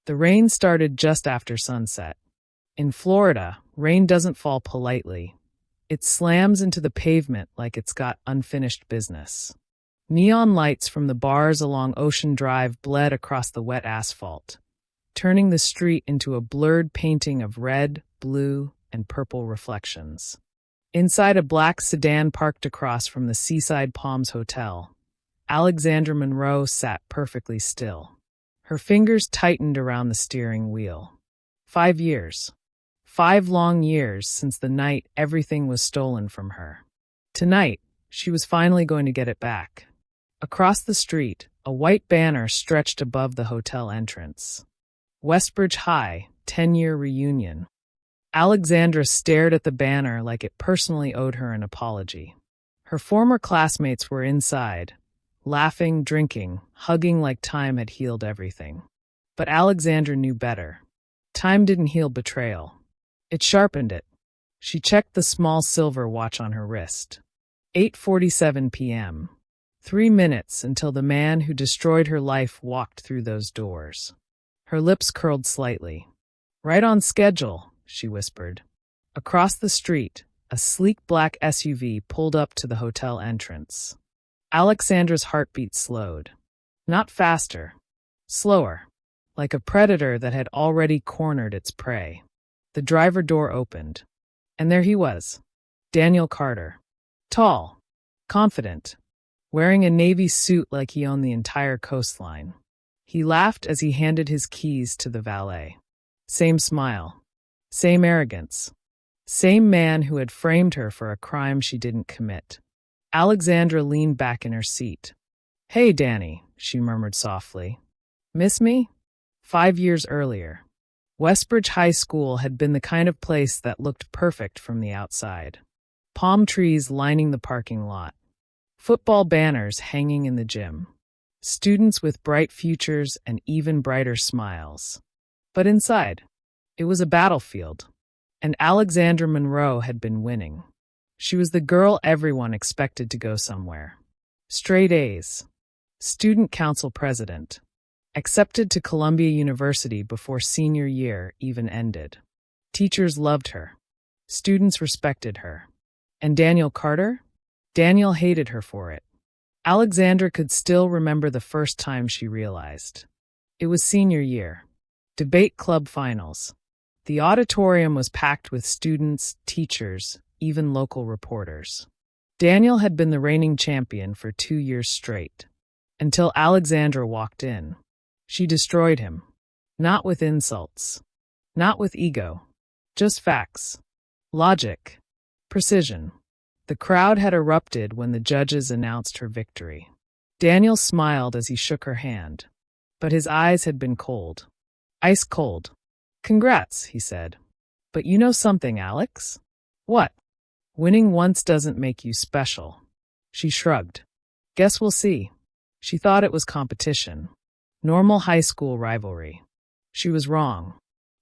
The rain started just after sunset. In Florida, rain doesn't fall politely. It slams into the pavement like it's got unfinished business. Neon lights from the bars along Ocean Drive bled across the wet asphalt, turning the street into a blurred painting of red, blue, and purple reflections. Inside a black sedan parked across from the Seaside Palms Hotel, Alexandra Monroe sat perfectly still. Her fingers tightened around the steering wheel. 5 years. 5 long years since the night everything was stolen from her. Tonight, she was finally going to get it back. Across the street, a white banner stretched above the hotel entrance. Westbridge High, 10-year reunion. Alexandra stared at the banner like it personally owed her an apology. Her former classmates were inside, laughing, drinking, hugging like time had healed everything. But Alexandra knew better. Time didn't heal betrayal. It sharpened it. She checked the small silver watch on her wrist. 8:47 p.m. 3 minutes until the man who destroyed her life walked through those doors. Her lips curled slightly. "Right on schedule," she whispered. Across the street, a sleek black SUV pulled up to the hotel entrance. Alexandra's heartbeat slowed. Not faster. Slower. Like a predator that had already cornered its prey. The driver door opened. And there he was. Daniel Carter. Tall. Confident. Wearing a navy suit like he owned the entire coastline. He laughed as he handed his keys to the valet. Same smile. Same arrogance. Same man who had framed her for a crime she didn't commit. Alexandra leaned back in her seat. "Hey, Danny," she murmured softly. "Miss me?" 5 years earlier, Westbridge High School had been the kind of place that looked perfect from the outside. Palm trees lining the parking lot. Football banners hanging in the gym. Students with bright futures and even brighter smiles. But inside, it was a battlefield. And Alexandra Monroe had been winning. She was the girl everyone expected to go somewhere. Straight A's. Student council president. Accepted to Columbia University before senior year even ended. Teachers loved her. Students respected her. And Daniel Carter? Daniel hated her for it. Alexandra could still remember the first time she realized. It was senior year. Debate club finals. The auditorium was packed with students, teachers, even local reporters. Daniel had been the reigning champion for 2 years straight. Until Alexandra walked in. She destroyed him. Not with insults. Not with ego. Just facts. Logic. Precision. The crowd had erupted when the judges announced her victory. Daniel smiled as he shook her hand. But his eyes had been cold. Ice cold. "Congrats," he said. "But you know something, Alex?" "What?" "Winning once doesn't make you special." She shrugged. "Guess we'll see." She thought it was competition. Normal high school rivalry. She was wrong.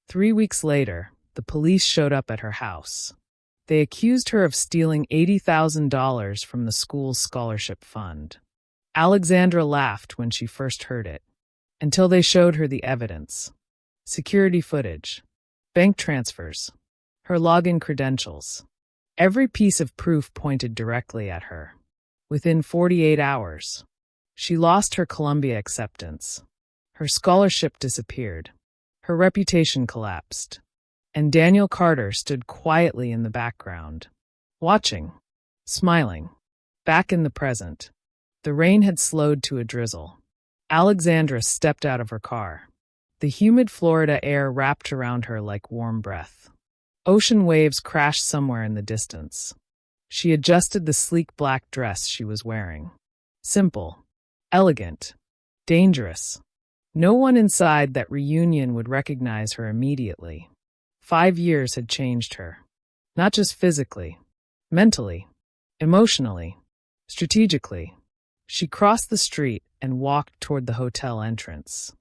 3 weeks later, the police showed up at her house. They accused her of stealing $80,000 from the school's scholarship fund. Alexandra laughed when she first heard it, until they showed her the evidence. Security footage. Bank transfers. Her login credentials. Every piece of proof pointed directly at her. Within 48 hours, she lost her Columbia acceptance. Her scholarship disappeared. Her reputation collapsed. And Daniel Carter stood quietly in the background, watching, smiling. Back in the present, the rain had slowed to a drizzle. Alexandra stepped out of her car. The humid Florida air wrapped around her like warm breath. Ocean waves crashed somewhere in the distance. She adjusted the sleek black dress she was wearing. Simple, elegant, dangerous. No one inside that reunion would recognize her immediately. 5 years had changed her. Not just physically, mentally, emotionally, strategically. She crossed the street and walked toward the hotel entrance.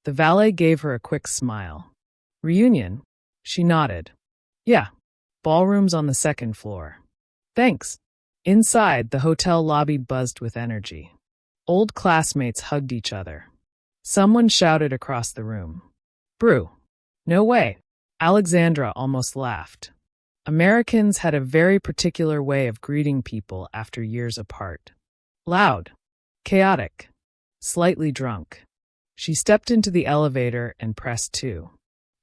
The valet gave her a quick smile. "Reunion?" She nodded. "Yeah, ballroom's on the 2nd floor." "Thanks." Inside, the hotel lobby buzzed with energy. Old classmates hugged each other. Someone shouted across the room. Brew. No way. Alexandra almost laughed. Americans had a very particular way of greeting people after years apart. Loud. Chaotic. Slightly drunk. She stepped into the elevator and pressed 2.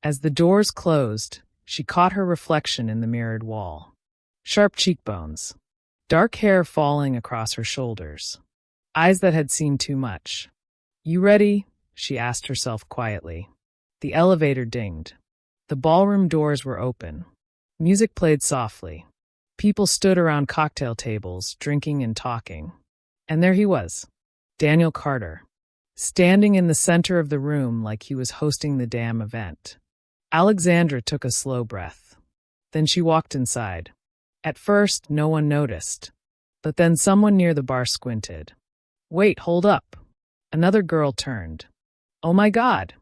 As the doors closed, she caught her reflection in the mirrored wall. Sharp cheekbones. Dark hair falling across her shoulders. Eyes that had seen too much. You ready? She asked herself quietly. The elevator dinged. The ballroom doors were open. Music played softly. People stood around cocktail tables, drinking and talking. And there he was, Daniel Carter, standing in the center of the room like he was hosting the damn event. Alexandra took a slow breath. Then she walked inside. At first, no one noticed. But then someone near the bar squinted. Wait, hold up. Another girl turned. Oh my God.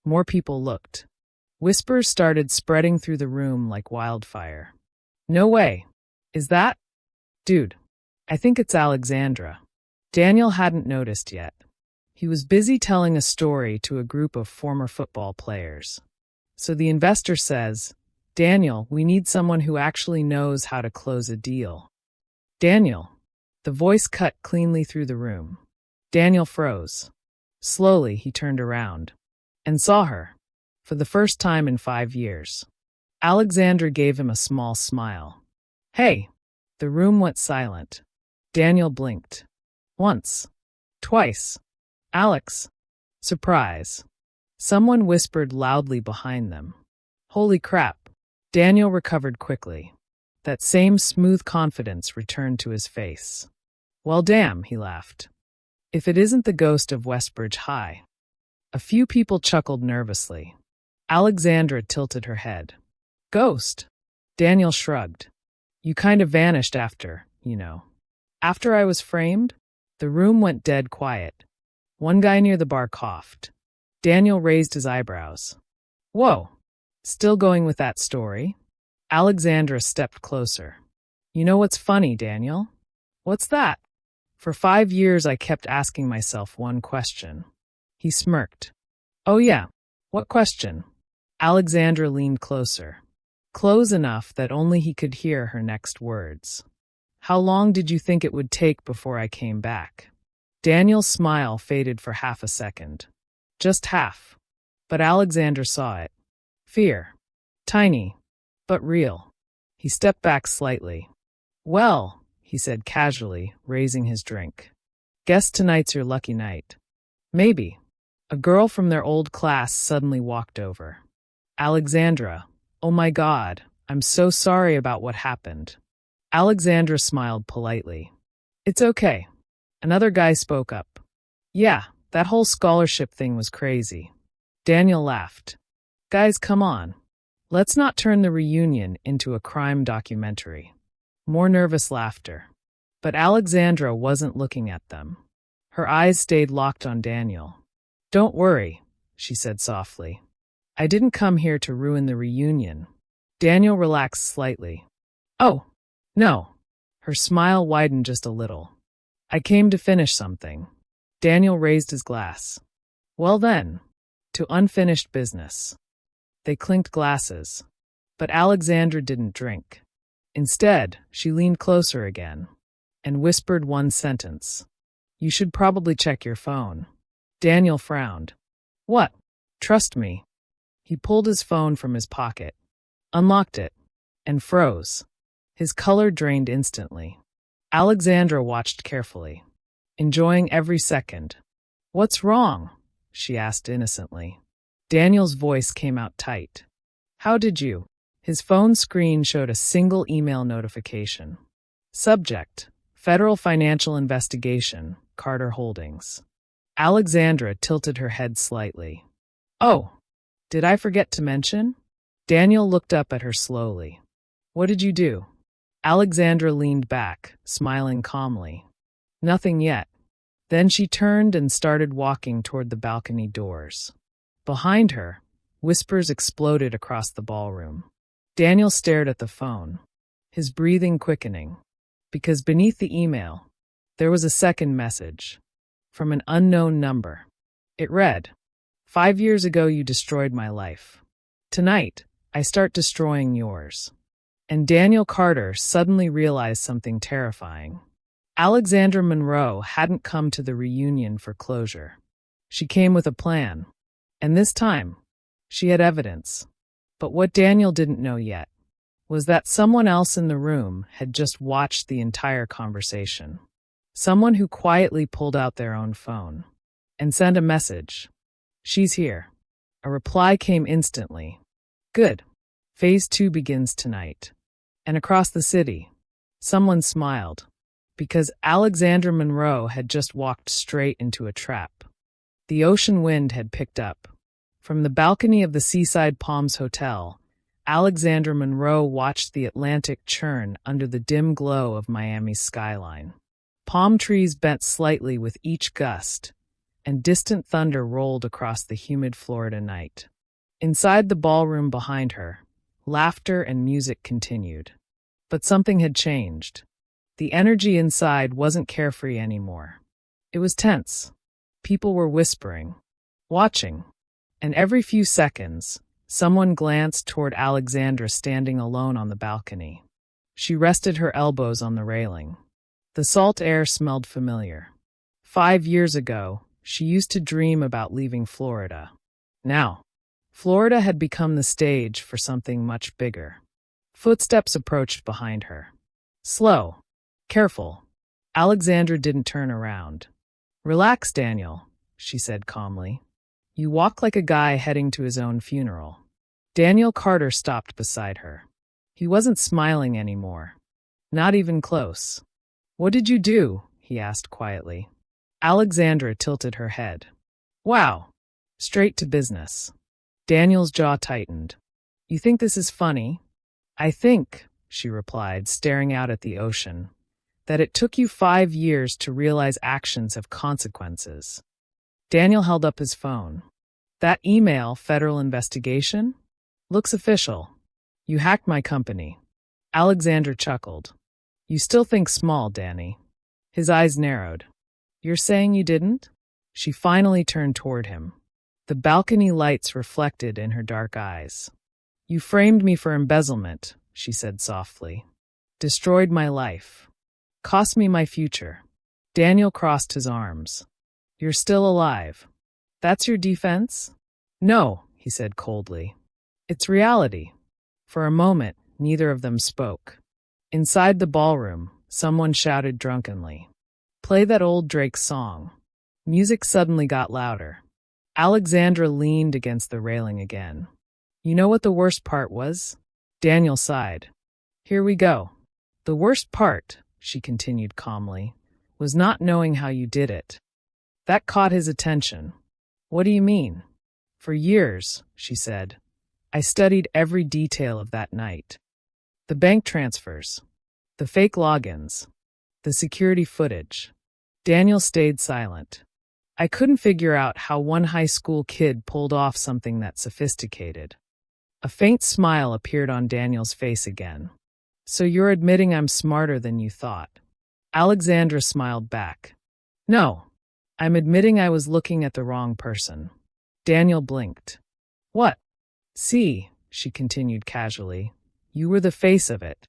More people looked. Whispers started spreading through the room like wildfire. No way. Is that? Dude, I think it's Alexandra. Daniel hadn't noticed yet. He was busy telling a story to a group of former football players. So the investor says, Daniel, we need someone who actually knows how to close a deal. Daniel. The voice cut cleanly through the room. Daniel froze. Slowly, he turned around and saw her. For the first time in 5 years. Alexandra gave him a small smile. Hey! The room went silent. Daniel blinked. Once. Twice. Alex. Surprise. Someone whispered loudly behind them. Holy crap. Daniel recovered quickly. That same smooth confidence returned to his face. Well, damn, he laughed. If it isn't the ghost of Westbridge High. A few people chuckled nervously. Alexandra tilted her head. Ghost. Daniel shrugged. You kind of vanished after, you know. After I was framed? The room went dead quiet. One guy near the bar coughed. Daniel raised his eyebrows. Whoa. Still going with that story? Alexandra stepped closer. You know what's funny, Daniel? What's that? For 5 years I kept asking myself one question. He smirked. Oh yeah. What question? Alexandra leaned closer. Close enough that only he could hear her next words. How long did you think it would take before I came back? Daniel's smile faded for half a second. Just half. But Alexandra saw it. Fear. Tiny. But real. He stepped back slightly. Well, he said casually, raising his drink. Guess tonight's your lucky night. Maybe. A girl from their old class suddenly walked over. Alexandra, oh my God, I'm so sorry about what happened. Alexandra smiled politely. It's okay. Another guy spoke up. Yeah, that whole scholarship thing was crazy. Daniel laughed. Guys, come on. Let's not turn the reunion into a crime documentary. More nervous laughter. But Alexandra wasn't looking at them. Her eyes stayed locked on Daniel. Don't worry, she said softly. I didn't come here to ruin the reunion. Daniel relaxed slightly. Oh, no. Her smile widened just a little. I came to finish something. Daniel raised his glass. Well then, to unfinished business. They clinked glasses. But Alexandra didn't drink. Instead, she leaned closer again and whispered one sentence. You should probably check your phone. Daniel frowned. What? Trust me. He pulled his phone from his pocket, unlocked it, and froze. His color drained instantly. Alexandra watched carefully, enjoying every second. What's wrong? She asked innocently. Daniel's voice came out tight. How did you? His phone screen showed a single email notification. Subject: Federal Financial Investigation, Carter Holdings. Alexandra tilted her head slightly. Oh, did I forget to mention? Daniel looked up at her slowly. What did you do? Alexandra leaned back, smiling calmly. Nothing yet. Then she turned and started walking toward the balcony doors. Behind her, whispers exploded across the ballroom. Daniel stared at the phone, his breathing quickening, because beneath the email, there was a second message from an unknown number. It read, 5 years ago, you destroyed my life. Tonight, I start destroying yours. And Daniel Carter suddenly realized something terrifying. Alexandra Monroe hadn't come to the reunion for closure. She came with a plan. And this time, she had evidence. But what Daniel didn't know yet was that someone else in the room had just watched the entire conversation. Someone who quietly pulled out their own phone and sent a message. She's here. A reply came instantly. Good. Phase 2 begins tonight. And across the city, someone smiled, because Alexandra Monroe had just walked straight into a trap. The ocean wind had picked up. From the balcony of the Seaside Palms Hotel, Alexandra Monroe watched the Atlantic churn under the dim glow of Miami's skyline. Palm trees bent slightly with each gust, and distant thunder rolled across the humid Florida night. Inside the ballroom behind her, laughter and music continued. But something had changed. The energy inside wasn't carefree anymore. It was tense. People were whispering, watching, and every few seconds, someone glanced toward Alexandra standing alone on the balcony. She rested her elbows on the railing. The salt air smelled familiar. 5 years ago, she used to dream about leaving Florida. Now, Florida had become the stage for something much bigger. Footsteps approached behind her. Slow. Careful. Alexandra didn't turn around. Relax, Daniel, she said calmly. You walk like a guy heading to his own funeral. Daniel Carter stopped beside her. He wasn't smiling anymore. Not even close. What did you do? He asked quietly. Alexandra tilted her head. Wow. Straight to business. Daniel's jaw tightened. You think this is funny? I think, she replied, staring out at the ocean, that it took you 5 years to realize actions have consequences. Daniel held up his phone. That email, federal investigation? Looks official. You hacked my company. Alexandra chuckled. You still think small, Danny. His eyes narrowed. You're saying you didn't? She finally turned toward him. The balcony lights reflected in her dark eyes. You framed me for embezzlement, she said softly. Destroyed my life. Cost me my future. Daniel crossed his arms. You're still alive. That's your defense? No, he said coldly. It's reality. For a moment, neither of them spoke. Inside the ballroom, someone shouted drunkenly. Play that old Drake song. Music suddenly got louder. Alexandra leaned against the railing again. You know what the worst part was? Daniel sighed. Here we go. The worst part, she continued calmly, was not knowing how you did it. That caught his attention. What do you mean? For years, she said, I studied every detail of that night. The bank transfers, the fake logins, the security footage. Daniel stayed silent. I couldn't figure out how one high school kid pulled off something that sophisticated. A faint smile appeared on Daniel's face again. So you're admitting I'm smarter than you thought? Alexandra smiled back. No, I'm admitting I was looking at the wrong person. Daniel blinked. What? See, she continued casually, you were the face of it.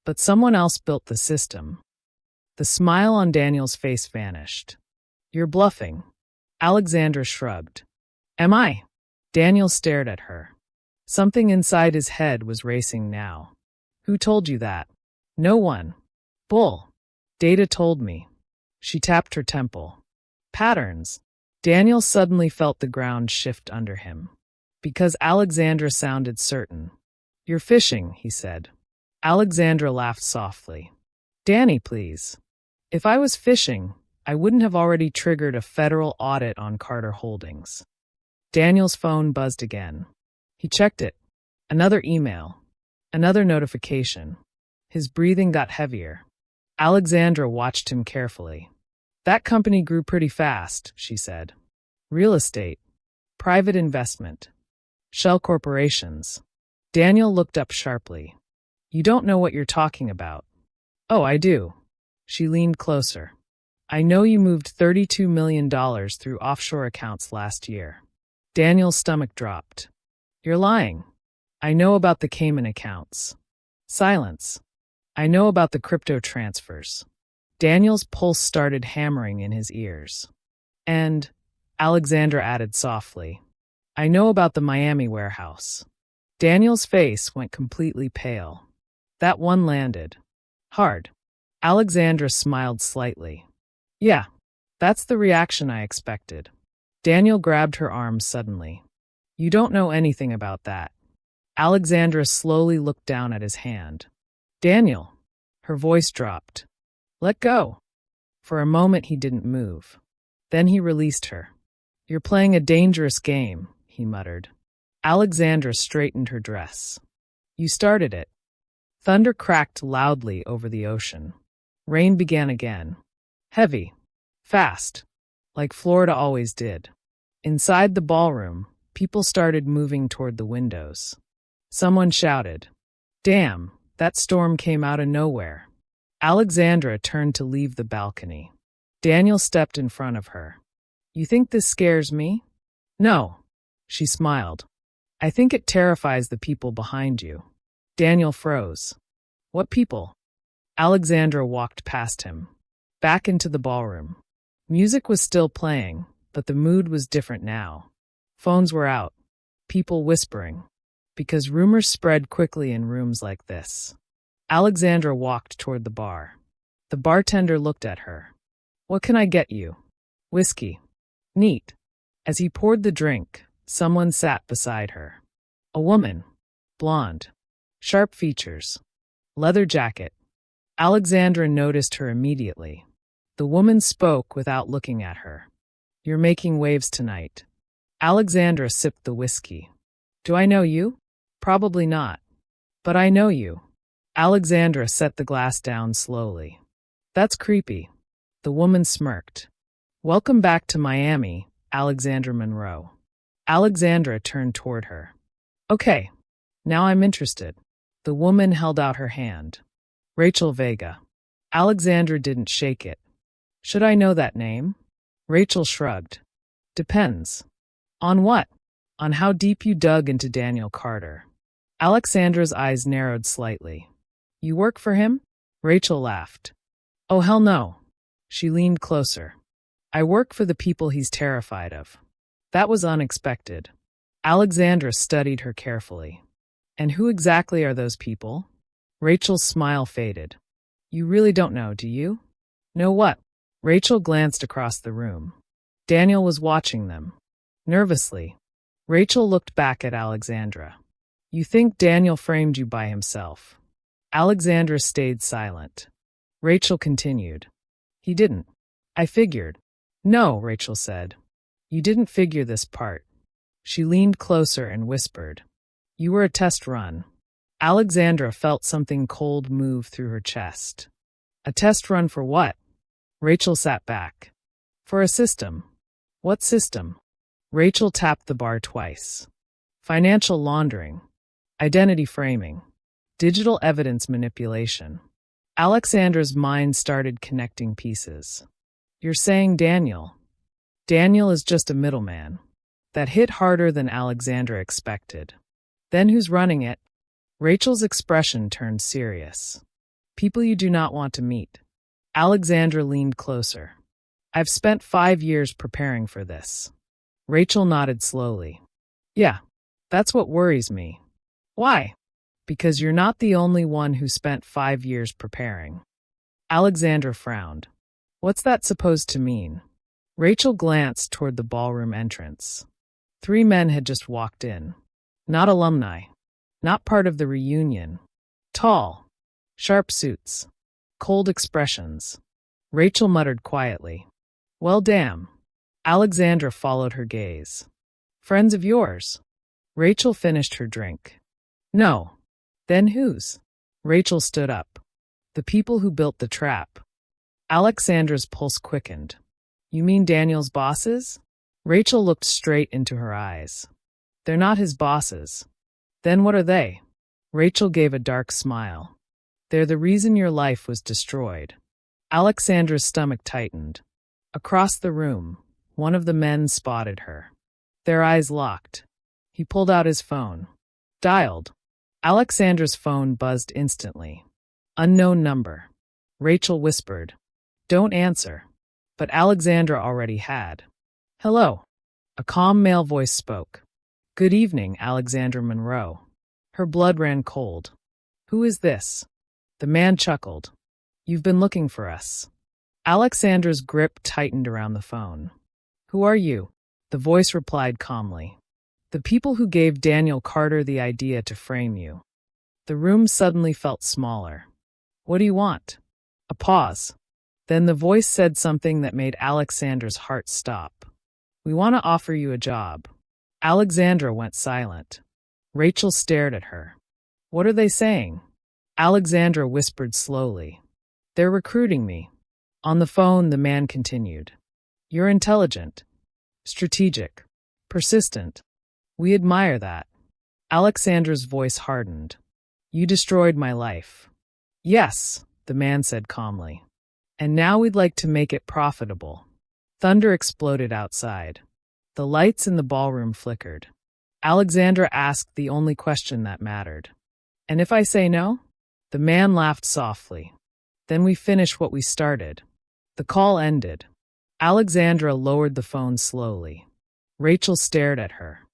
But someone else built the system. The smile on Daniel's face vanished. You're bluffing. Alexandra shrugged. Am I? Daniel stared at her. Something inside his head was racing now. Who told you that? No one. Bull. Data told me. She tapped her temple. Patterns. Daniel suddenly felt the ground shift under him. Because Alexandra sounded certain. You're fishing, he said. Alexandra laughed softly. Danny, please. If I was fishing, I wouldn't have already triggered a federal audit on Carter Holdings. Daniel's phone buzzed again. He checked it. Another email. Another notification. His breathing got heavier. Alexandra watched him carefully. That company grew pretty fast, she said. Real estate. Private investment. Shell corporations. Daniel looked up sharply. You don't know what you're talking about. Oh, I do. She leaned closer. I know you moved $32 million through offshore accounts last year. Daniel's stomach dropped. You're lying. I know about the Cayman accounts. Silence. I know about the crypto transfers. Daniel's pulse started hammering in his ears. And, Alexandra added softly, I know about the Miami warehouse. Daniel's face went completely pale. That one landed. Hard. Alexandra smiled slightly. Yeah, that's the reaction I expected. Daniel grabbed her arm suddenly. You don't know anything about that. Alexandra slowly looked down at his hand. Daniel. Her voice dropped. Let go. For a moment he didn't move. Then he released her. You're playing a dangerous game, he muttered. Alexandra straightened her dress. You started it. Thunder cracked loudly over the ocean. Rain began again. Heavy. Fast. Like Florida always did. Inside the ballroom, people started moving toward the windows. Someone shouted, Damn, that storm came out of nowhere. Alexandra turned to leave the balcony. Daniel stepped in front of her. You think this scares me? No. She smiled. I think it terrifies the people behind you. Daniel froze. What people? Alexandra walked past him. Back into the ballroom. Music was still playing, but the mood was different now. Phones were out. People whispering. Because rumors spread quickly in rooms like this. Alexandra walked toward the bar. The bartender looked at her. What can I get you? Whiskey. Neat. As he poured the drink, someone sat beside her. A woman. Blonde. Sharp features. Leather jacket. Alexandra noticed her immediately. The woman spoke without looking at her. You're making waves tonight. Alexandra sipped the whiskey. Do I know you? Probably not. But I know you. Alexandra set the glass down slowly. That's creepy. The woman smirked. Welcome back to Miami, Alexandra Monroe. Alexandra turned toward her. Okay, now I'm interested. The woman held out her hand. Rachel Vega. Alexandra didn't shake it. Should I know that name? Rachel shrugged. Depends. On what? On how deep you dug into Daniel Carter. Alexandra's eyes narrowed slightly. You work for him? Rachel laughed. Oh, hell no. She leaned closer. I work for the people he's terrified of. That was unexpected. Alexandra studied her carefully. And who exactly are those people? Rachel's smile faded. You really don't know, do you? Know what? Rachel glanced across the room. Daniel was watching them. Nervously. Rachel looked back at Alexandra. You think Daniel framed you by himself. Alexandra stayed silent. Rachel continued. He didn't. I figured. No, Rachel said. You didn't figure this part. She leaned closer and whispered. You were a test run. Alexandra felt something cold move through her chest. A test run for what? Rachel sat back. For a system. What system? Rachel tapped the bar twice. Financial laundering. Identity framing. Digital evidence manipulation. Alexandra's mind started connecting pieces. You're saying Daniel. Daniel is just a middleman. That hit harder than Alexandra expected. Then who's running it? Rachel's expression turned serious. People you do not want to meet. Alexandra leaned closer. I've spent 5 years preparing for this. Rachel nodded slowly. Yeah, that's what worries me. Why? Because you're not the only one who spent 5 years preparing. Alexandra frowned. What's that supposed to mean? Rachel glanced toward the ballroom entrance. 3 men had just walked in. Not alumni. Not part of the reunion. Tall. Sharp suits. Cold expressions. Rachel muttered quietly. Well, damn. Alexandra followed her gaze. Friends of yours? Rachel finished her drink. No. Then whose? Rachel stood up. The people who built the trap. Alexandra's pulse quickened. You mean Daniel's bosses? Rachel looked straight into her eyes. They're not his bosses. Then what are they? Rachel gave a dark smile. They're the reason your life was destroyed. Alexandra's stomach tightened. Across the room, one of the men spotted her. Their eyes locked. He pulled out his phone. Dialed. Alexandra's phone buzzed instantly. Unknown number. Rachel whispered, "Don't answer." But Alexandra already had. "Hello." A calm male voice spoke. "Good evening, Alexandra Monroe." Her blood ran cold. "Who is this?" The man chuckled. "You've been looking for us." Alexandra's grip tightened around the phone. "Who are you?" The voice replied calmly. "The people who gave Daniel Carter the idea to frame you." The room suddenly felt smaller. "What do you want?" A pause. Then the voice said something that made Alexandra's heart stop. "We want to offer you a job." Alexandra went silent. Rachel stared at her. "What are they saying?" Alexandra whispered slowly. "They're recruiting me." On the phone, the man continued. "You're intelligent, strategic, persistent. We admire that." Alexandra's voice hardened. "You destroyed my life." "Yes," the man said calmly. "And now we'd like to make it profitable." Thunder exploded outside. The lights in the ballroom flickered. Alexandra asked the only question that mattered. "And if I say no?" The man laughed softly. "Then we finish what we started." The call ended. Alexandra lowered the phone slowly. Rachel stared at her.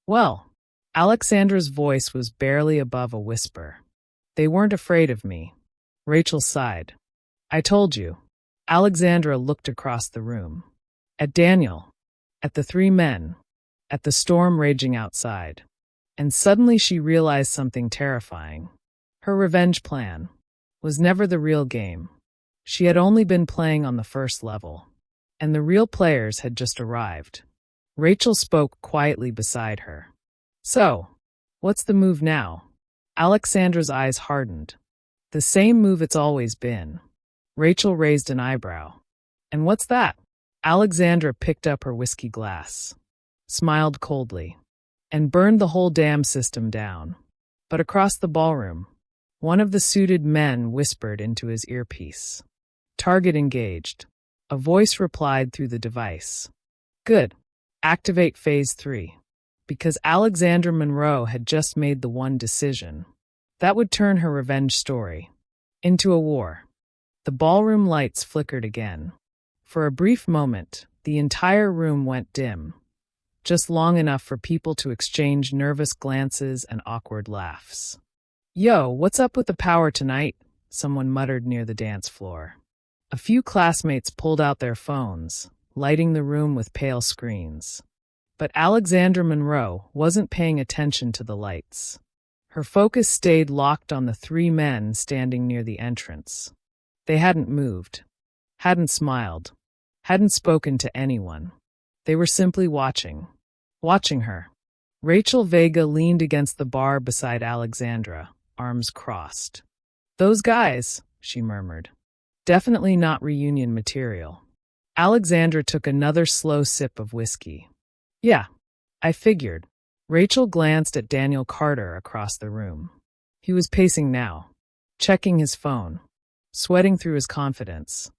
"Well," Alexandra's voice was barely above a whisper. "They weren't afraid of me." Rachel sighed. "I told you." Alexandra looked across the room. At Daniel. At the three men. At the storm raging outside. And suddenly she realized something terrifying. Her revenge plan was never the real game. She had only been playing on the first level. And the real players had just arrived. Rachel spoke quietly beside her. "So, what's the move now?" Alexandra's eyes hardened. "The same move it's always been." Rachel raised an eyebrow. "And what's that?" Alexandra picked up her whiskey glass, smiled coldly, and burned the whole damn system down. But across the ballroom, one of the suited men whispered into his earpiece. "Target engaged." A voice replied through the device. "Good. Activate Phase 3. Because Alexandra Monroe had just made the one decision that would turn her revenge story into a war. The ballroom lights flickered again. For a brief moment, the entire room went dim, just long enough for people to exchange nervous glances and awkward laughs. "Yo, what's up with the power tonight?" someone muttered near the dance floor. A few classmates pulled out their phones, lighting the room with pale screens. But Alexandra Monroe wasn't paying attention to the lights. Her focus stayed locked on the three men standing near the entrance. They hadn't moved, hadn't smiled, hadn't spoken to anyone. They were simply watching her. Rachel Vega leaned against the bar beside Alexandra, arms crossed. "Those guys," she murmured. "Definitely not reunion material." Alexandra took another slow sip of whiskey. "Yeah, I figured." Rachel glanced at Daniel Carter across the room. He was pacing now, checking his phone, sweating through his confidence.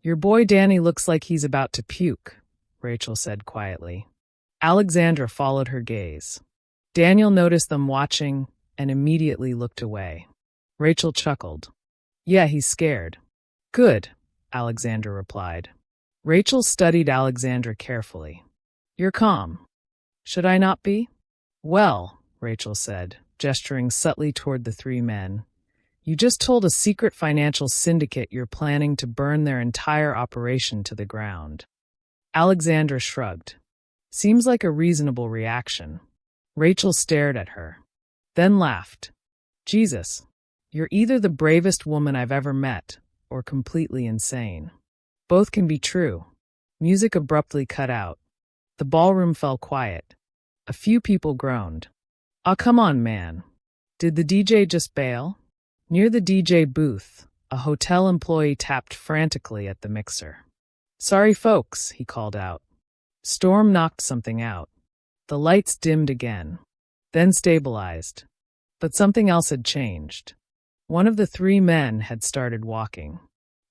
"Your boy Danny looks like he's about to puke," Rachel said quietly. Alexandra followed her gaze. Daniel noticed them watching and immediately looked away. Rachel chuckled. "Yeah, he's scared." "Good," Alexandra replied. Rachel studied Alexandra carefully. "You're calm. Should I not be?" "Well," Rachel said, gesturing subtly toward the three men, "you just told a secret financial syndicate you're planning to burn their entire operation to the ground." Alexandra shrugged. "Seems like a reasonable reaction." Rachel stared at her, then laughed. "Jesus, you're either the bravest woman I've ever met or completely insane. Both can be true." Music abruptly cut out. The ballroom fell quiet. A few people groaned. "Aw, come on, man. Did the DJ just bail?" Near the DJ booth, a hotel employee tapped frantically at the mixer. "Sorry, folks," he called out. Storm knocked something out. The lights dimmed again, then stabilized. But something else had changed. One of the three men had started walking,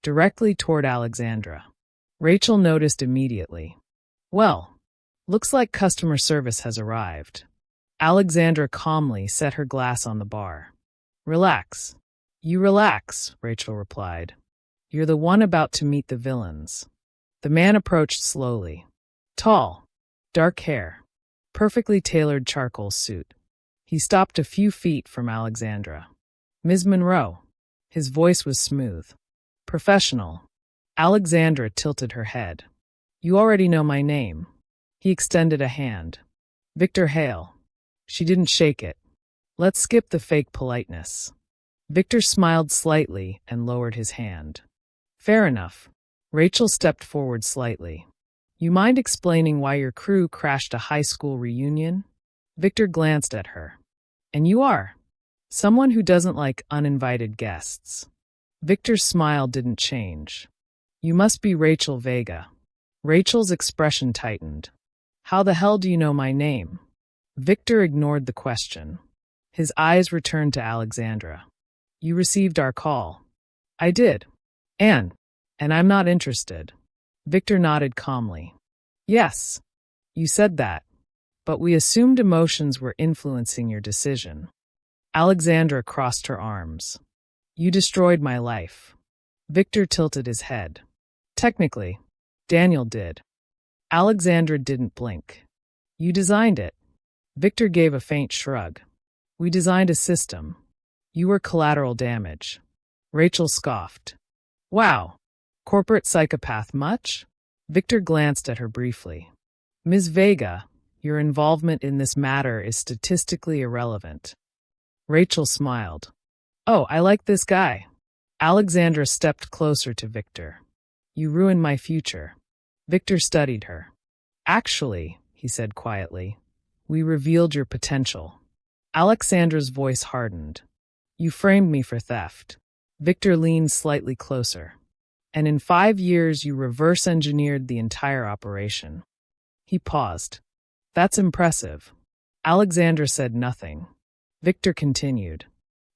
directly toward Alexandra. Rachel noticed immediately. "Well, Looks like customer service has arrived. Alexandra calmly set her glass on the bar. Relax. You relax, Rachel replied. You're the one about to meet the villains. The man approached slowly. Tall, dark hair, perfectly tailored charcoal suit. He stopped a few feet from Alexandra. Ms. Monroe. His voice was smooth. Professional. Alexandra tilted her head. You already know my name. He extended a hand. Victor Hale. She didn't shake it. Let's skip the fake politeness. Victor smiled slightly and lowered his hand. Fair enough. Rachel stepped forward slightly. You mind explaining why your crew crashed a high school reunion? Victor glanced at her. And you are? Someone who doesn't like uninvited guests. Victor's smile didn't change. You must be Rachel Vega. Rachel's expression tightened. How the hell do you know my name? Victor ignored the question. His eyes returned to Alexandra. You received our call. I did. And I'm not interested. Victor nodded calmly. Yes, you said that, but we assumed emotions were influencing your decision. Alexandra crossed her arms. You destroyed my life. Victor tilted his head. Technically, Daniel did. Alexandra didn't blink. You designed it. Victor gave a faint shrug. We designed a system. You were collateral damage. Rachel scoffed. Wow. Corporate psychopath much? Victor glanced at her briefly. Ms. Vega, your involvement in this matter is statistically irrelevant. Rachel smiled. Oh, I like this guy. Alexandra stepped closer to Victor. You ruined my future. Victor studied her. Actually, he said quietly, we revealed your potential. Alexandra's voice hardened. You framed me for theft. Victor leaned slightly closer. And in 5 years you reverse-engineered the entire operation. He paused. That's impressive. Alexandra said nothing. Victor continued.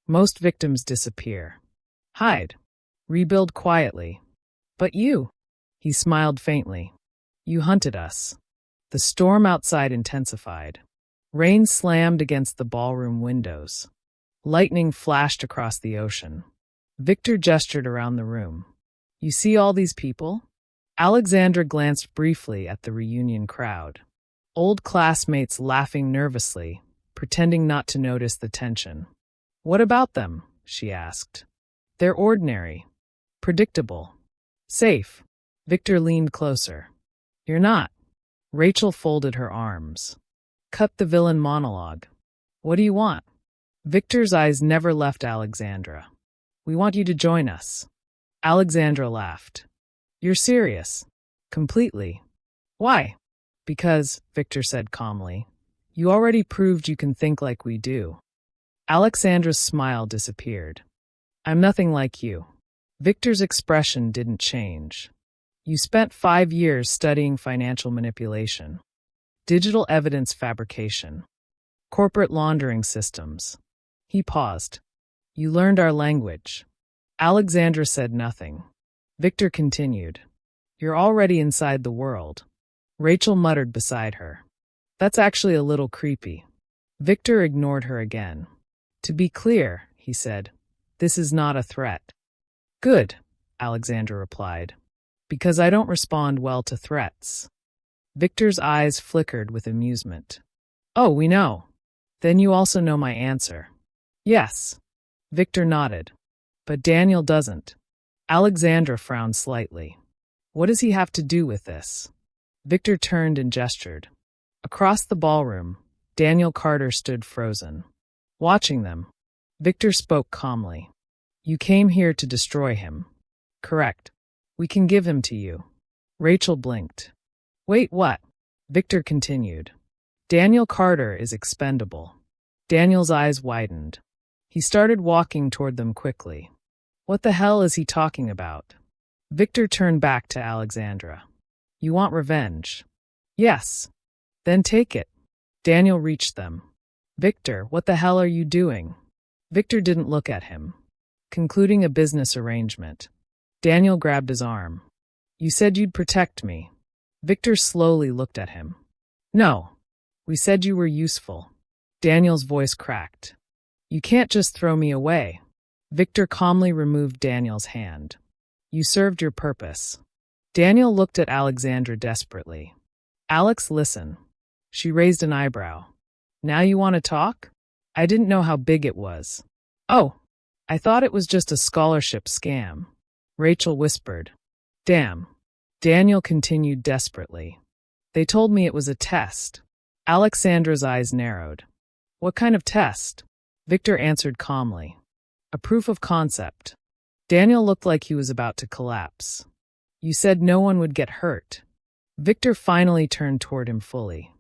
Most victims disappear. Hide. Rebuild quietly. But you. He smiled faintly. You hunted us. The storm outside intensified. Rain slammed against the ballroom windows. Lightning flashed across the ocean. Victor gestured around the room. You see all these people? Alexandra glanced briefly at the reunion crowd. Old classmates laughing nervously, pretending not to notice the tension. What about them? She asked. They're ordinary. Predictable. Safe. Victor leaned closer. You're not. Rachel folded her arms. Cut the villain monologue. What do you want? Victor's eyes never left Alexandra. We want you to join us. Alexandra laughed. You're serious? Completely. Why? Because, Victor said calmly, you already proved you can think like we do. Alexandra's smile disappeared. I'm nothing like you. Victor's expression didn't change. You spent 5 years studying financial manipulation, digital evidence fabrication, corporate laundering systems. He paused. You learned our language. Alexandra said nothing. Victor continued. You're already inside the world. Rachel muttered beside her. That's actually a little creepy. Victor ignored her again. To be clear, he said, this is not a threat. Good, Alexandra replied. Because I don't respond well to threats. Victor's eyes flickered with amusement. Oh, we know. Then you also know my answer. Yes. Victor nodded. But Daniel doesn't. Alexandra frowned slightly. What does he have to do with this? Victor turned and gestured. Across the ballroom, Daniel Carter stood frozen. Watching them, Victor spoke calmly. You came here to destroy him. Correct. We can give him to you. Rachel blinked. Wait, what? Victor continued. Daniel Carter is expendable. Daniel's eyes widened. He started walking toward them quickly. What the hell is he talking about? Victor turned back to Alexandra. You want revenge? Yes. Then take it. Daniel reached them. Victor, what the hell are you doing? Victor didn't look at him. Concluding a business arrangement. Daniel grabbed his arm. You said you'd protect me. Victor slowly looked at him. No. We said you were useful. Daniel's voice cracked. You can't just throw me away. Victor calmly removed Daniel's hand. You served your purpose. Daniel looked at Alexandra desperately. Alex, listen. She raised an eyebrow. Now you want to talk? I didn't know how big it was. Oh, I thought it was just a scholarship scam. Rachel whispered. Damn. Daniel continued desperately. They told me it was a test. Alexandra's eyes narrowed. What kind of test? Victor answered calmly. A proof of concept. Daniel looked like he was about to collapse. You said no one would get hurt. Victor finally turned toward him fully.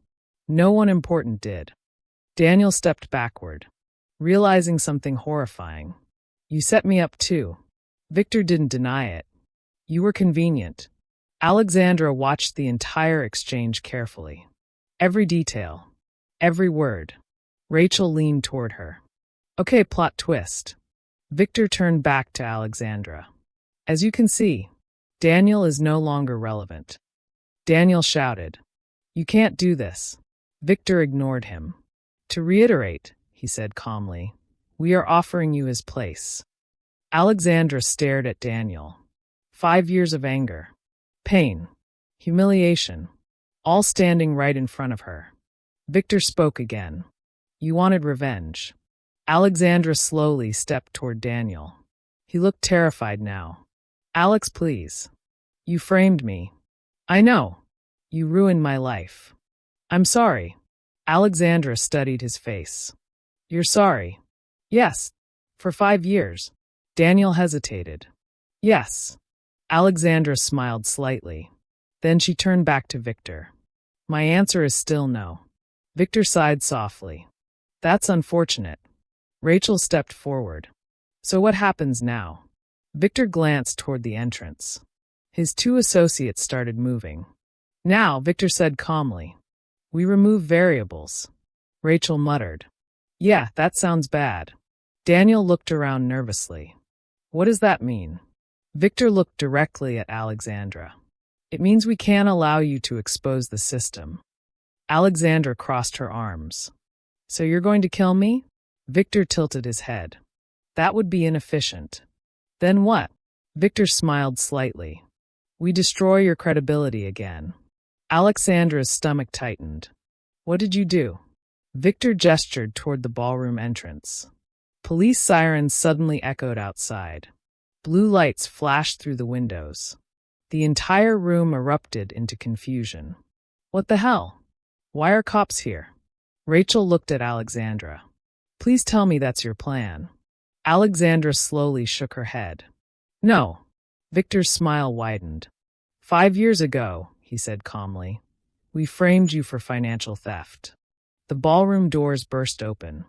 No one important did. Daniel stepped backward, realizing something horrifying. You set me up too. Victor didn't deny it. You were convenient. Alexandra watched the entire exchange carefully. Every detail. Every word. Rachel leaned toward her. Okay, plot twist. Victor turned back to Alexandra. As you can see, Daniel is no longer relevant. Daniel shouted. You can't do this. Victor ignored him. To reiterate, he said calmly, we are offering you his place. Alexandra stared at Daniel. 5 years of anger, pain, humiliation, all standing right in front of her. Victor spoke again. You wanted revenge. Alexandra slowly stepped toward Daniel. He looked terrified now. Alex, please. You framed me. I know. You ruined my life. I'm sorry. Alexandra studied his face. You're sorry? Yes. For 5 years. Daniel hesitated. Yes. Alexandra smiled slightly. Then she turned back to Victor. My answer is still no. Victor sighed softly. That's unfortunate. Rachel stepped forward. So what happens now? Victor glanced toward the entrance. His 2 associates started moving. Now, Victor said calmly. We remove variables. Rachel muttered. Yeah, that sounds bad. Daniel looked around nervously. What does that mean? Victor looked directly at Alexandra. It means we can't allow you to expose the system. Alexandra crossed her arms. So you're going to kill me? Victor tilted his head. That would be inefficient. Then what? Victor smiled slightly. We destroy your credibility again. Alexandra's stomach tightened. What did you do? Victor gestured toward the ballroom entrance. Police sirens suddenly echoed outside. Blue lights flashed through the windows. The entire room erupted into confusion. What the hell? Why are cops here? Rachel looked at Alexandra. Please tell me that's your plan. Alexandra slowly shook her head. No. Victor's smile widened. 5 years ago, he said calmly, we framed you for financial theft. The ballroom doors burst open.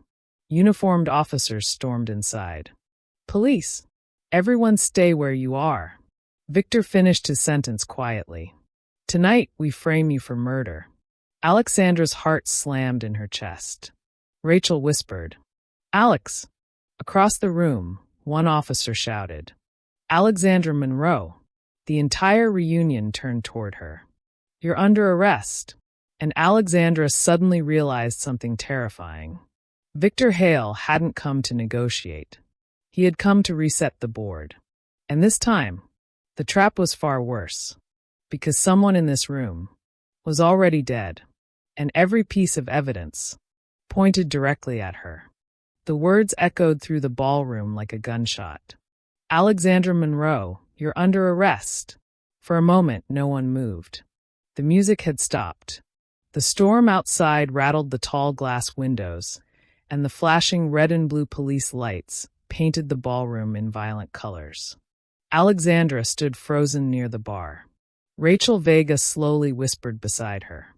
Uniformed officers stormed inside. Police! Everyone stay where you are. Victor finished his sentence quietly. Tonight, we frame you for murder. Alexandra's heart slammed in her chest. Rachel whispered, Alex! Across the room, one officer shouted, Alexandra Monroe. The entire reunion turned toward her. You're under arrest. And Alexandra suddenly realized something terrifying. Victor Hale hadn't come to negotiate. He had come to reset the board. And this time, the trap was far worse. Because someone in this room was already dead. And every piece of evidence pointed directly at her. The words echoed through the ballroom like a gunshot. Alexandra Monroe, you're under arrest. For a moment, no one moved. The music had stopped. The storm outside rattled the tall glass windows, and the flashing red and blue police lights painted the ballroom in violent colors. Alexandra stood frozen near the bar. Rachel Vega slowly whispered beside her.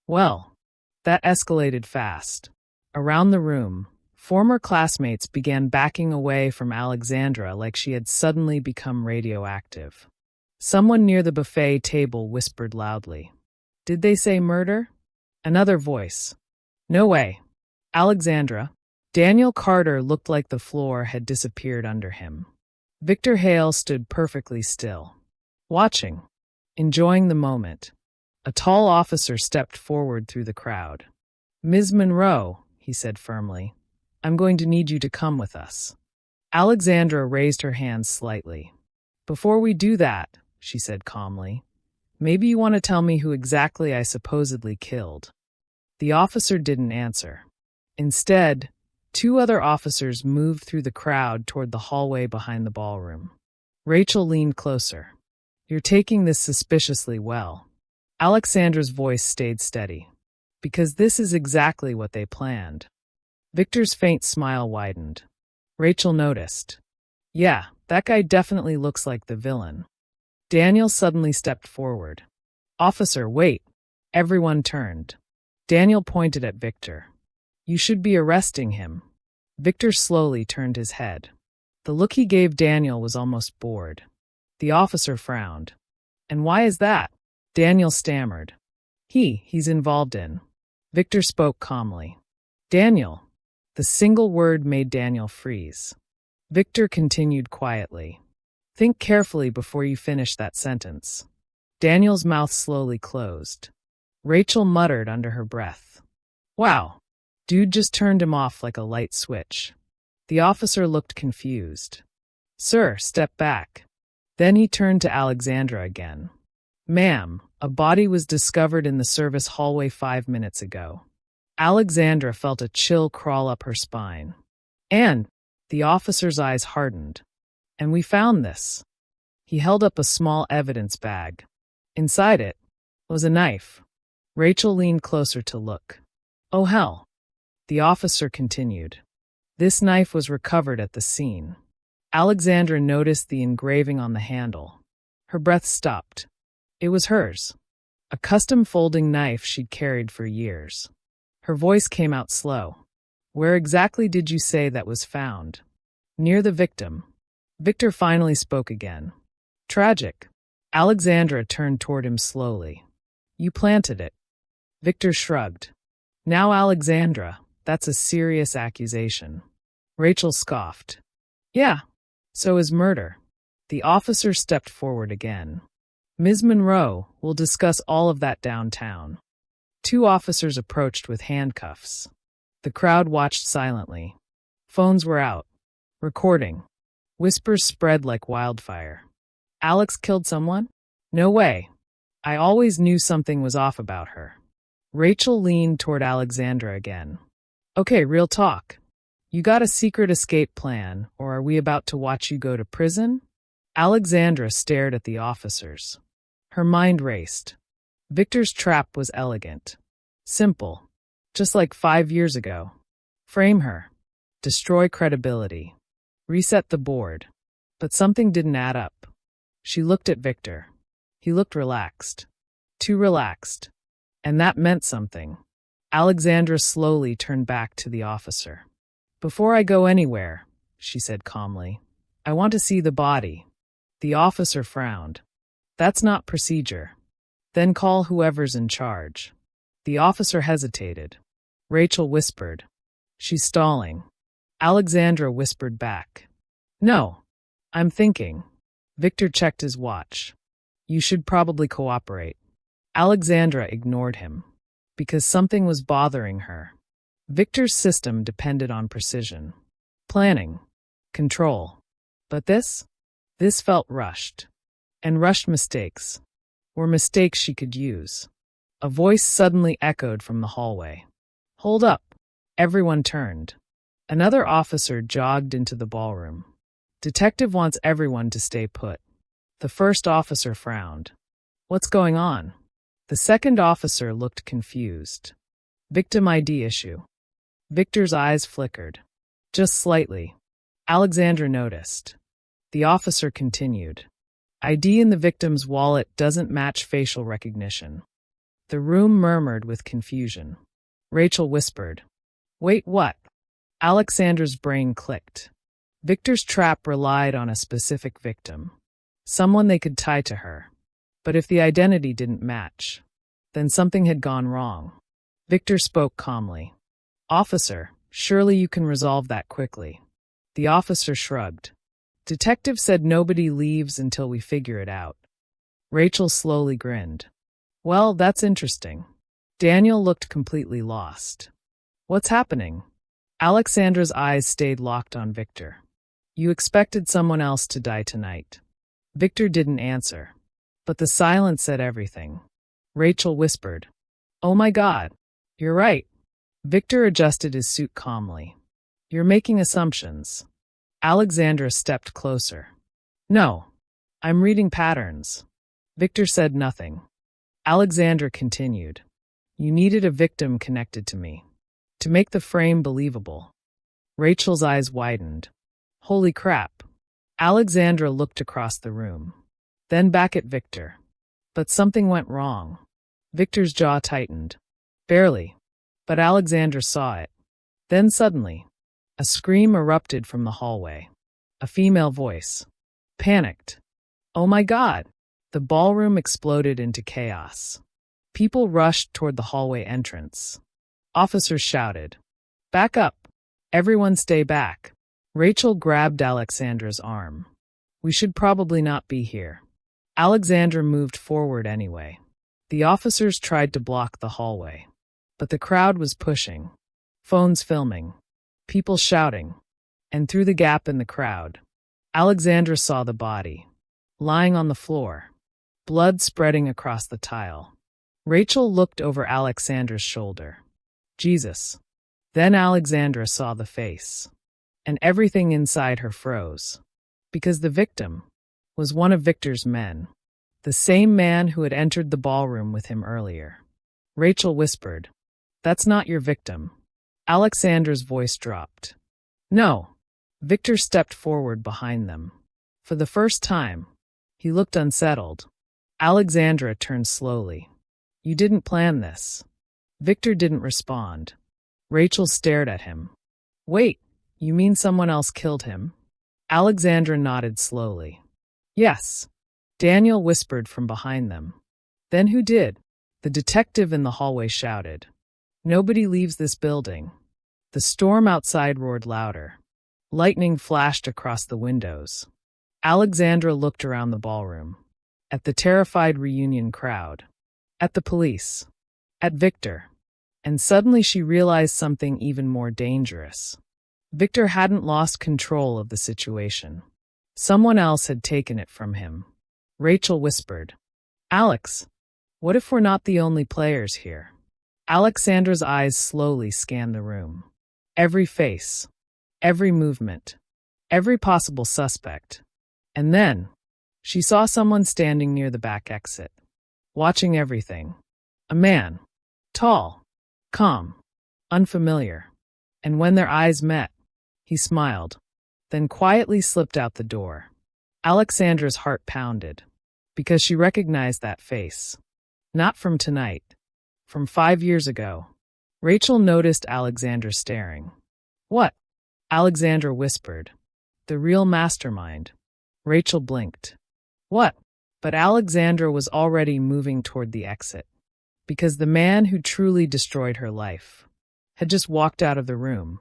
Well, that escalated fast. Around the room, former classmates began backing away from Alexandra like she had suddenly become radioactive. Someone near the buffet table whispered loudly. Did they say murder? Another voice. No way. Alexandra. Daniel Carter looked like the floor had disappeared under him. Victor Hale stood perfectly still. Watching. Enjoying the moment. A tall officer stepped forward through the crowd. "Ms. Monroe," he said firmly, "I'm going to need you to come with us." Alexandra raised her hands slightly. "Before we do that," she said calmly, "maybe you want to tell me who exactly I supposedly killed." The officer didn't answer. Instead, two other officers moved through the crowd toward the hallway behind the ballroom. Rachel leaned closer. "You're taking this suspiciously well." Alexandra's voice stayed steady. "Because this is exactly what they planned." Victor's faint smile widened. Rachel noticed. "Yeah, that guy definitely looks like the villain." Daniel suddenly stepped forward. "Officer, wait." Everyone turned. Daniel pointed at Victor. "You should be arresting him." Victor slowly turned his head. The look he gave Daniel was almost bored. The officer frowned. "And why is that?" Daniel stammered. He's involved in." Victor spoke calmly. "Daniel." The single word made Daniel freeze. Victor continued quietly. "Think carefully before you finish that sentence." Daniel's mouth slowly closed. Rachel muttered under her breath. "Wow. Dude just turned him off like a light switch." The officer looked confused. "Sir, step back." Then he turned to Alexandra again. "Ma'am, a body was discovered in the service hallway 5 minutes ago." Alexandra felt a chill crawl up her spine. "And," the officer's eyes hardened, "and we found this." He held up a small evidence bag. Inside it was a knife. Rachel leaned closer to look. "Oh hell." The officer continued. "This knife was recovered at the scene." Alexandra noticed the engraving on the handle. Her breath stopped. It was hers. A custom folding knife she'd carried for years. Her voice came out slow. "Where exactly did you say that was found?" "Near the victim." Victor finally spoke again. "Tragic." Alexandra turned toward him slowly. "You planted it." Victor shrugged. "Now, Alexandra, that's a serious accusation." Rachel scoffed. "Yeah, so is murder." The officer stepped forward again. "Ms. Monroe, we'll discuss all of that downtown." Two officers approached with handcuffs. The crowd watched silently. Phones were out. Recording. Whispers spread like wildfire. "Alex killed someone? No way. I always knew something was off about her." Rachel leaned toward Alexandra again. "Okay, real talk. You got a secret escape plan, or are we about to watch you go to prison?" Alexandra stared at the officers. Her mind raced. Victor's trap was elegant. Simple. Just like 5 years ago. Frame her. Destroy credibility. Reset the board. But something didn't add up. She looked at Victor. He looked relaxed. Too relaxed. And that meant something. Alexandra slowly turned back to the officer. "Before I go anywhere," she said calmly, "I want to see the body." The officer frowned. "That's not procedure." "Then call whoever's in charge." The officer hesitated. Rachel whispered, "She's stalling." Alexandra whispered back, "No, I'm thinking." Victor checked his watch. "You should probably cooperate." Alexandra ignored him. Because something was bothering her. Victor's system depended on precision. Planning. Control. But this felt rushed. And rushed mistakes were mistakes she could use. A voice suddenly echoed from the hallway. "Hold up." Everyone turned. Another officer jogged into the ballroom. "Detective wants everyone to stay put." The first officer frowned. "What's going on?" The second officer looked confused. "Victim ID issue." Victor's eyes flickered. Just slightly. Alexandra noticed. The officer continued. "ID in the victim's wallet doesn't match facial recognition." The room murmured with confusion. Rachel whispered, "Wait, what?" Alexandra's brain clicked. Victor's trap relied on a specific victim. Someone they could tie to her. But if the identity didn't match, then something had gone wrong. Victor spoke calmly. "Officer, surely you can resolve that quickly." The officer shrugged. "Detective said nobody leaves until we figure it out." Rachel slowly grinned. Well, that's interesting. Daniel looked completely lost. What's happening? Alexandra's eyes stayed locked on Victor. You expected someone else to die tonight. Victor didn't answer. But the silence said everything. Rachel whispered, "Oh my God, you're right." Victor adjusted his suit calmly. "You're making assumptions." Alexandra stepped closer. "No, I'm reading patterns." Victor said nothing. Alexandra continued. "You needed a victim connected to me, to make the frame believable." Rachel's eyes widened. Holy crap. Alexandra looked across the room, then back at Victor. But something went wrong. Victor's jaw tightened. Barely. But Alexandra saw it. Then suddenly, a scream erupted from the hallway. A female voice. Panicked. "Oh my God!" The ballroom exploded into chaos. People rushed toward the hallway entrance. Officers shouted, "Back up! Everyone stay back!" Rachel grabbed Alexandra's arm. "We should probably not be here." Alexandra moved forward anyway. The officers tried to block the hallway. But the crowd was pushing. Phones filming. People shouting. And through the gap in the crowd, Alexandra saw the body, lying on the floor, blood spreading across the tile. Rachel looked over Alexandra's shoulder. Jesus. Then Alexandra saw the face. And everything inside her froze. Because the victim was one of Victor's men, the same man who had entered the ballroom with him earlier. Rachel whispered, "That's not your victim." Alexandra's voice dropped. "No." Victor stepped forward behind them. For the first time, he looked unsettled. Alexandra turned slowly. "You didn't plan this." Victor didn't respond. Rachel stared at him. "Wait, you mean someone else killed him?" Alexandra nodded slowly. "Yes." Daniel whispered from behind them. "Then who did?" The detective in the hallway shouted. "Nobody leaves this building." The storm outside roared louder. Lightning flashed across the windows. Alexandra looked around the ballroom. At the terrified reunion crowd. At the police. At Victor. And suddenly she realized something even more dangerous. Victor hadn't lost control of the situation. Someone else had taken it from him. Rachel whispered, "Alex, what if we're not the only players here?" Alexandra's eyes slowly scanned the room. Every face. Every movement. Every possible suspect. And then, she saw someone standing near the back exit, watching everything. A man. Tall. Calm. Unfamiliar. And when their eyes met, he smiled, then quietly slipped out the door. Alexandra's heart pounded, because she recognized that face. Not from tonight. From 5 years ago. Rachel noticed Alexandra staring. "What?" Alexandra whispered. "The real mastermind." Rachel blinked. "What?" But Alexandra was already moving toward the exit. Because the man who truly destroyed her life had just walked out of the room.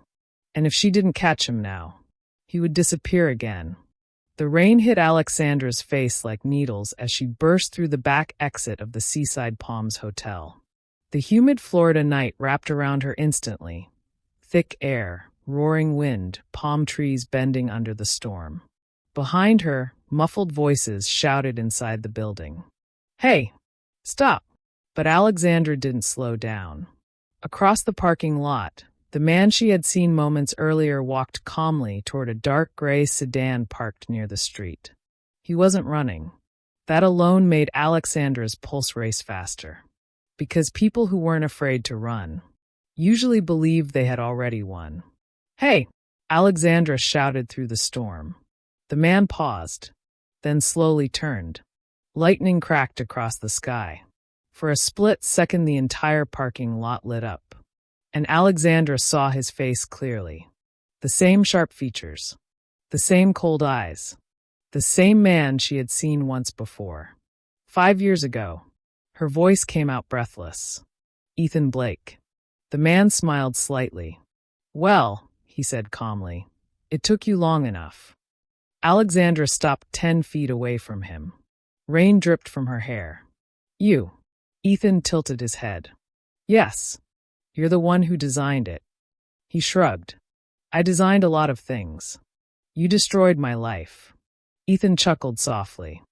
And if she didn't catch him now, he would disappear again. The rain hit Alexandra's face like needles as she burst through the back exit of the Seaside Palms Hotel. The humid Florida night wrapped around her instantly. Thick air, roaring wind, palm trees bending under the storm. Behind her, muffled voices shouted inside the building. "Hey, stop!" But Alexandra didn't slow down. Across the parking lot, the man she had seen moments earlier walked calmly toward a dark gray sedan parked near the street. He wasn't running. That alone made Alexandra's pulse race faster. Because people who weren't afraid to run usually believed they had already won. "Hey!" Alexandra shouted through the storm. The man paused, then slowly turned. Lightning cracked across the sky. For a split second the entire parking lot lit up. And Alexandra saw his face clearly. The same sharp features. The same cold eyes. The same man she had seen once before. 5 years ago. Her voice came out breathless. "Ethan Blake." The man smiled slightly. "Well," he said calmly, "it took you long enough." Alexandra stopped 10 feet away from him. Rain dripped from her hair. "You." Ethan tilted his head. Yes. You're the one who designed it. He shrugged. I designed a lot of things. You destroyed my life. Ethan chuckled softly.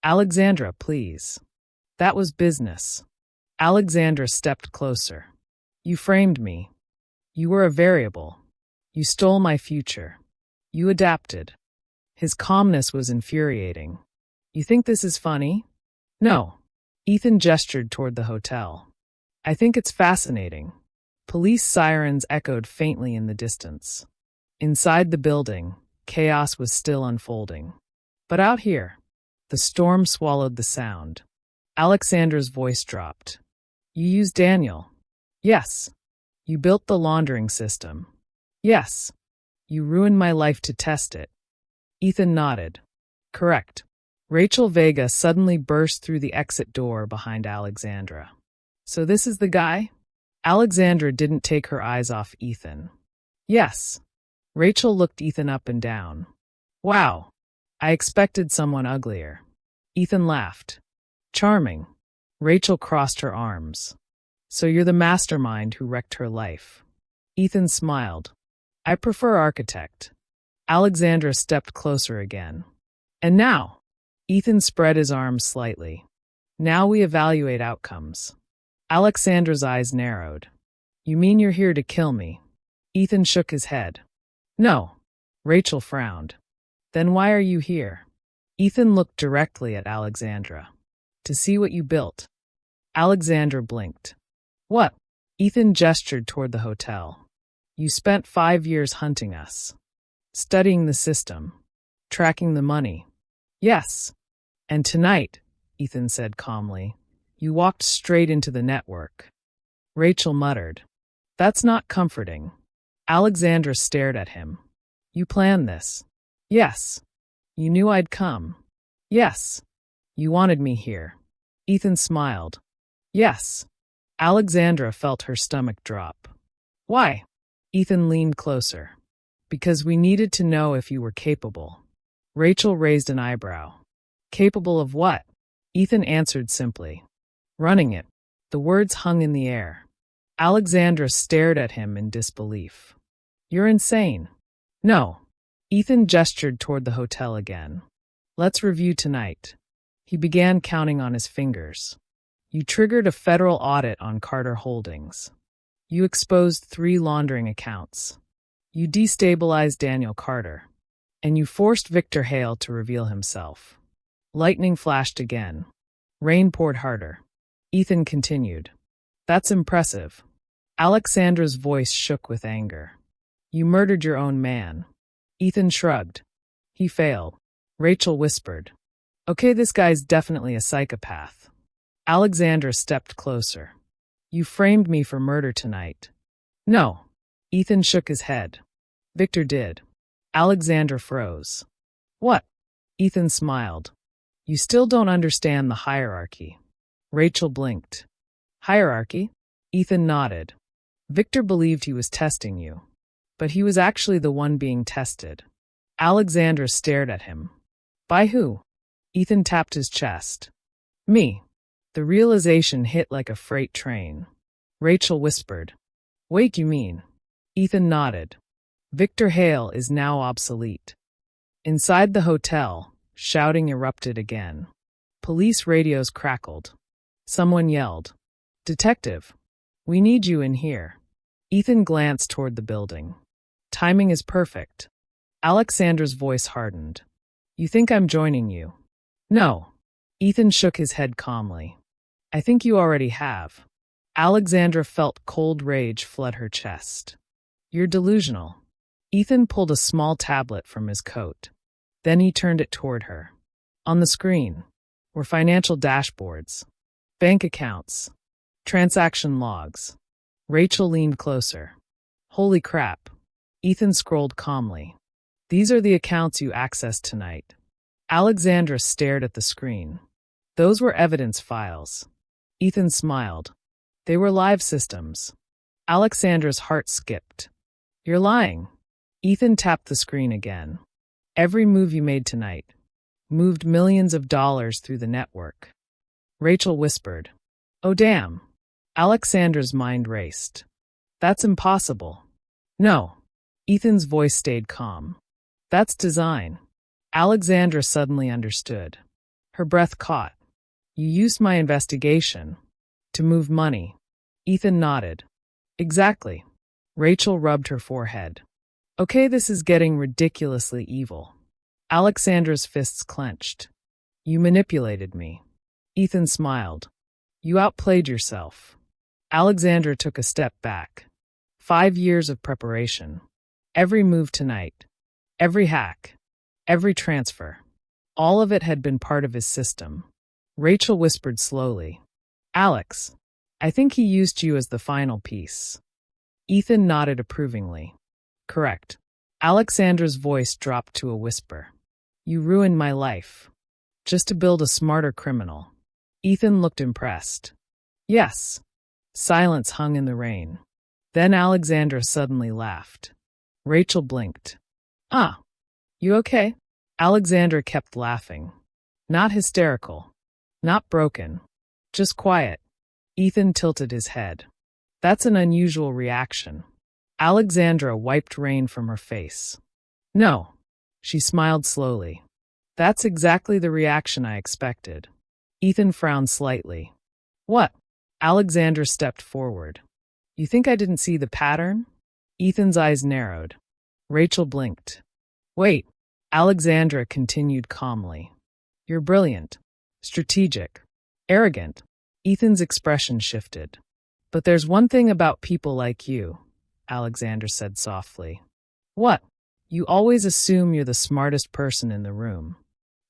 Alexandra, please. That was business. Alexandra stepped closer. You framed me. You were a variable. You stole my future. You adapted. His calmness was infuriating. You think this is funny? No. Ethan gestured toward the hotel. I think it's fascinating. Police sirens echoed faintly in the distance. Inside the building, chaos was still unfolding. But out here, the storm swallowed the sound. Alexandra's voice dropped. You used Daniel. Yes. You built the laundering system. Yes. You ruined my life to test it. Ethan nodded. Correct. Rachel Vega suddenly burst through the exit door behind Alexandra. So this is the guy? Alexandra didn't take her eyes off Ethan. Yes. Rachel looked Ethan up and down. Wow. I expected someone uglier. Ethan laughed. Charming. Rachel crossed her arms. So you're the mastermind who wrecked her life. Ethan smiled. I prefer architect. Alexandra stepped closer again. And now? Ethan spread his arms slightly. Now we evaluate outcomes. Alexandra's eyes narrowed. You mean you're here to kill me? Ethan shook his head. No. Rachel frowned. Then why are you here? Ethan looked directly at Alexandra. To see what you built. Alexandra blinked. What? Ethan gestured toward the hotel. You spent 5 years hunting us. Studying the system. Tracking the money. Yes. And tonight, Ethan said calmly, you walked straight into the network. Rachel muttered. That's not comforting. Alexandra stared at him. You planned this. Yes. You knew I'd come. Yes. You wanted me here. Ethan smiled. Yes. Alexandra felt her stomach drop. Why? Ethan leaned closer. Because we needed to know if you were capable. Rachel raised an eyebrow. Capable of what? Ethan answered simply. Running it. The words hung in the air. Alexandra stared at him in disbelief. You're insane. No. Ethan gestured toward the hotel again. Let's review tonight. He began counting on his fingers. You triggered a federal audit on Carter Holdings. You exposed 3 laundering accounts. You destabilized Daniel Carter. And you forced Victor Hale to reveal himself. Lightning flashed again. Rain poured harder. Ethan continued. That's impressive. Alexandra's voice shook with anger. You murdered your own man. Ethan shrugged. He failed. Rachel whispered. Okay, this guy's definitely a psychopath. Alexandra stepped closer. You framed me for murder tonight. No. Ethan shook his head. Victor did. Alexandra froze. What? Ethan smiled. You still don't understand the hierarchy. Rachel blinked. Hierarchy? Ethan nodded. Victor believed he was testing you. But he was actually the one being tested. Alexandra stared at him. By who? Ethan tapped his chest. Me. The realization hit like a freight train. Rachel whispered. Wait, you mean? Ethan nodded. Victor Hale is now obsolete. Inside the hotel, shouting erupted again. Police radios crackled. Someone yelled. Detective, we need you in here. Ethan glanced toward the building. Timing is perfect. Alexandra's voice hardened. You think I'm joining you? No. Ethan shook his head calmly. I think you already have. Alexandra felt cold rage flood her chest. You're delusional. Ethan pulled a small tablet from his coat. Then he turned it toward her. On the screen were financial dashboards, bank accounts, transaction logs. Rachel leaned closer. Holy crap. Ethan scrolled calmly. These are the accounts you accessed tonight. Alexandra stared at the screen. Those were evidence files. Ethan smiled. They were live systems. Alexandra's heart skipped. You're lying. Ethan tapped the screen again. Every move you made tonight moved millions of dollars through the network. Rachel whispered. Oh damn. Alexandra's mind raced. That's impossible. No. Ethan's voice stayed calm. That's design. Alexandra suddenly understood. Her breath caught. You used my investigation to move money. Ethan nodded. Exactly. Rachel rubbed her forehead. Okay, this is getting ridiculously evil. Alexandra's fists clenched. You manipulated me. Ethan smiled. You outplayed yourself. Alexandra took a step back. 5 years of preparation. Every move tonight. Every hack. Every transfer. All of it had been part of his system. Rachel whispered slowly. Alex, I think he used you as the final piece. Ethan nodded approvingly. Correct. Alexandra's voice dropped to a whisper. You ruined my life. Just to build a smarter criminal. Ethan looked impressed. Yes. Silence hung in the rain. Then Alexandra suddenly laughed. Rachel blinked. Ah. You okay? Alexandra kept laughing. Not hysterical. Not broken. Just quiet. Ethan tilted his head. That's an unusual reaction. Alexandra wiped rain from her face. No. She smiled slowly. That's exactly the reaction I expected. Ethan frowned slightly. What? Alexandra stepped forward. You think I didn't see the pattern? Ethan's eyes narrowed. Rachel blinked. Wait. Alexandra continued calmly. You're brilliant. Strategic. Arrogant. Ethan's expression shifted. But there's one thing about people like you, Alexandra said softly. What? You always assume you're the smartest person in the room.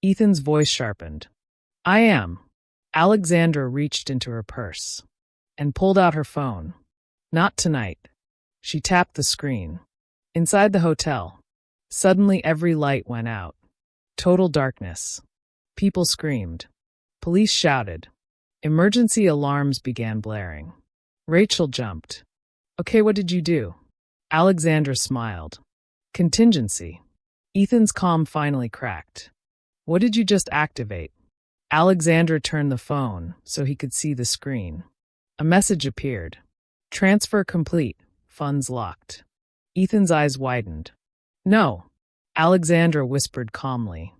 Ethan's voice sharpened. I am. Alexandra reached into her purse and pulled out her phone. Not tonight. She tapped the screen. Inside the hotel. Suddenly every light went out. Total darkness. People screamed. Police shouted. Emergency alarms began blaring. Rachel jumped. Okay, what did you do? Alexandra smiled. Contingency. Ethan's calm finally cracked. What did you just activate? Alexandra turned the phone so he could see the screen. A message appeared. Transfer complete. Funds locked. Ethan's eyes widened. No. Alexandra whispered calmly.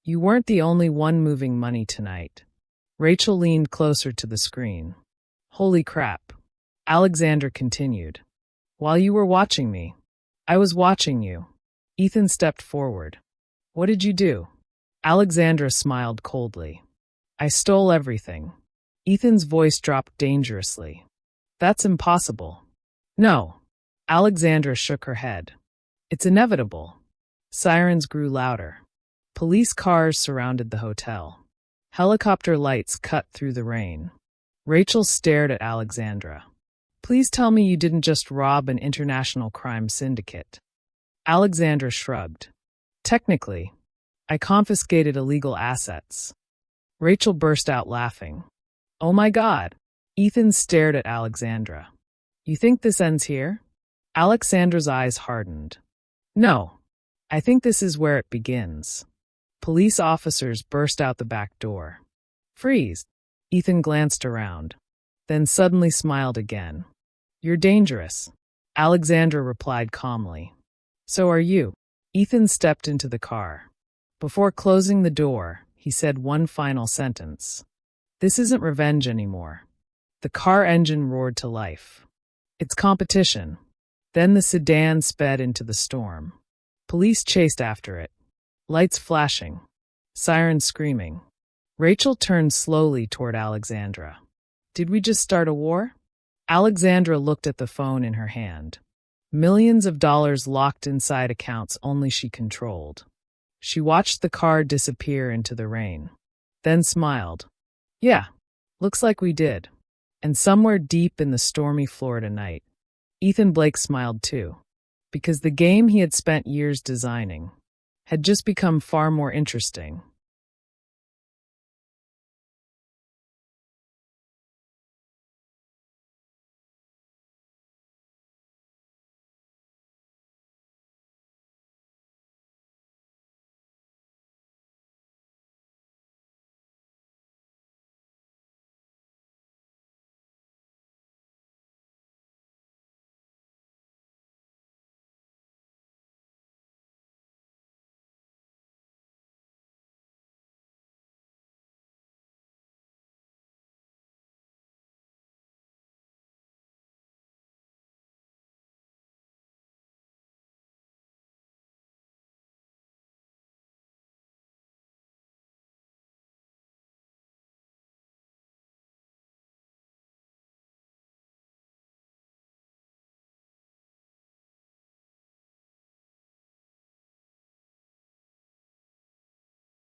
You weren't the only one moving money tonight. Rachel leaned closer to the screen. Holy crap. Alexandra continued. While you were watching me, I was watching you. Ethan stepped forward. What did you do? Alexandra smiled coldly. I stole everything. Ethan's voice dropped dangerously. That's impossible. No. Alexandra shook her head. It's inevitable. Sirens grew louder. Police cars surrounded the hotel. Helicopter lights cut through the rain. Rachel stared at Alexandra. Please tell me you didn't just rob an international crime syndicate. Alexandra shrugged. Technically, I confiscated illegal assets. Rachel burst out laughing. Oh my God. Ethan stared at Alexandra. You think this ends here? Alexandra's eyes hardened. No. I think this is where it begins. Police officers burst out the back door. Freeze. Ethan glanced around, then suddenly smiled again. You're dangerous. Alexandra replied calmly. So are you. Ethan stepped into the car. Before closing the door, he said one final sentence. This isn't revenge anymore. The car engine roared to life. It's competition. Then the sedan sped into the storm. Police chased after it. Lights flashing. Sirens screaming. Rachel turned slowly toward Alexandra. Did we just start a war? Alexandra looked at the phone in her hand. Millions of dollars locked inside accounts only she controlled. She watched the car disappear into the rain. Then smiled. Yeah, looks like we did. And somewhere deep in the stormy Florida night, Ethan Blake smiled too. Because the game he had spent years designing had just become far more interesting.